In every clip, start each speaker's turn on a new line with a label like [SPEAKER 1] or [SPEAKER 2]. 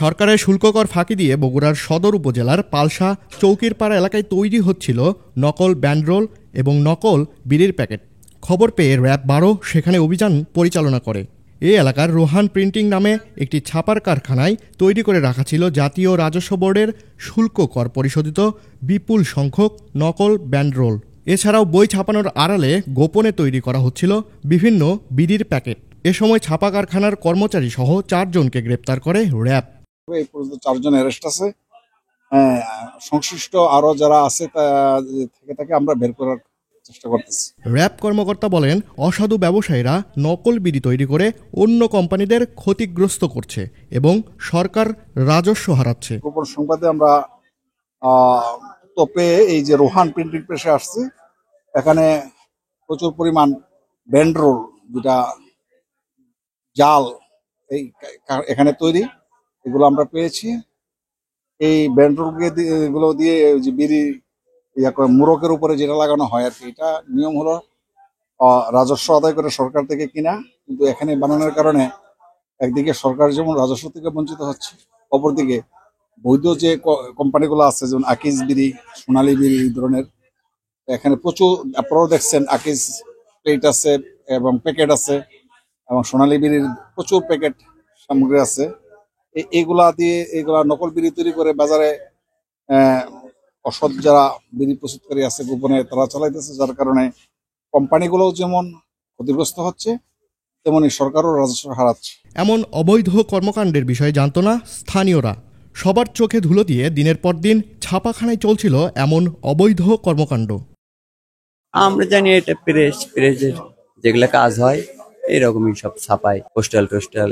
[SPEAKER 1] সরকারের শুল্ক কর ফাঁকি দিয়ে বগুড়ার সদর উপজেলার পালসা চৌকিরপাড়া এলাকায় তৈরি হচ্ছিল নকল ব্যান্ডরোল এবং নকল বিড়ির প্যাকেট। খবর পেয়ে র্যাব ১২ সেখানে অভিযান পরিচালনা করে। এই এলাকার রোহান প্রিন্টিং নামে একটি ছাপার কারখানায় তৈরি করে রাখা ছিল জাতীয় রাজস্ব বোর্ডের শুল্ক কর পরিশোধিত বিপুল সংখ্যক নকল ব্যান্ডরোল। এছাড়াও বই ছাপানোর আড়ালে গোপনে তৈরি করা হচ্ছিল বিভিন্ন বিড়ির প্যাকেট। এ সময় ছাপা কারখানার কর্মচারী সহ ৪ জনকে গ্রেপ্তার করে র্যাব।
[SPEAKER 2] এই পর্যন্ত ৪ জন অ্যারেস্ট আছে। সংশ্লিষ্ট আরো যারা আছে তাকে আমরা বের করার চেষ্টা করতেছি।
[SPEAKER 1] র্যাব কর্মকর্তা বলেন, অসাধু ব্যবসায়ীরা নকল বিড়ি তৈরি করে অন্য কোম্পানিদের ক্ষতিগ্রস্ত করছে এবং সরকার রাজস্ব হারাচ্ছে।
[SPEAKER 2] গোপন সংবাদে আমরা তোপে এই যে রোহান প্রিন্টিং প্রেসে আসছে, এখানে প্রচুর পরিমাণ ব্যান্ডরোল, যেটা জাল এই এখানে তৈরি, এগুলো আমরা পেয়েছি। এই ব্যান্ডরোলগুলো দিয়ে যে বিড়ি মুরকের উপরে যেটা লাগানো হয় আর কি, এটা নিয়ম হলো রাজস্ব আদায় করে সরকার থেকে কিনা, কিন্তু এখানে বানানোর কারণে একদিকে সরকার যেমন রাজস্ব থেকে বঞ্চিত হচ্ছে, অপরদিকে বৈধ যে কোম্পানিগুলো আছে যেমন আকিজ বিড়ি, সোনালী বিড়ি, এই ধরনের এখানে প্রচুর, আপনারাও দেখছেন আকিজ প্লেট আছে এবং প্যাকেট আছে এবং সোনালী বিড়ির প্রচুর প্যাকেট সামগ্রী আছে। এইগুলা নকল বিড়ি তৈরি করে বাজারে অসৎ যারা বিড়ি প্রস্তুতকারী আছে গোপনে তারা চালাইতেছে, যার কারণে কোম্পানিগুলোও যেমন ক্ষতিগ্রস্ত হচ্ছে তেমনি সরকারও রাজস্ব হারাচ্ছে।
[SPEAKER 1] এমন অবৈধ কর্মকাণ্ডের বিষয়ে জানত না স্থানীয়রা। সবার চোখে ধুলো দিয়ে দিনের পর দিন ছাপাখানায় চলছিল এমন অবৈধ কর্মকাণ্ড।
[SPEAKER 3] আমরা জানি এটা প্রেসের যেগুলা কাজ হয় এরকমই সব ছাপায়, পোস্টাল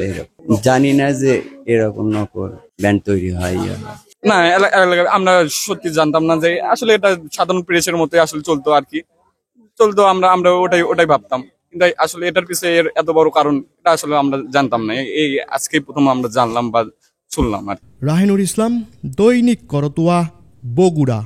[SPEAKER 3] এরকম। জানি না যে এরকম নকল ব্যান্ড তৈরি হয়।
[SPEAKER 4] না, আমরা সত্যি জানতাম না যে আসলে এটা সাধারণ প্রেসের মতোই আসলে চলতো আর কি, চলতো। আমরা ওটাই ভাবতাম, কিন্তু আসলে এটার পিছনে এত বড় কারণ এটা আসলে আমরা জানতাম না। এই আজকেই প্রথম আমরা জানলাম বা শুনলাম আর।
[SPEAKER 1] রাহিনুর ইসলাম, দৈনিক করতোয়া, বগুড়া।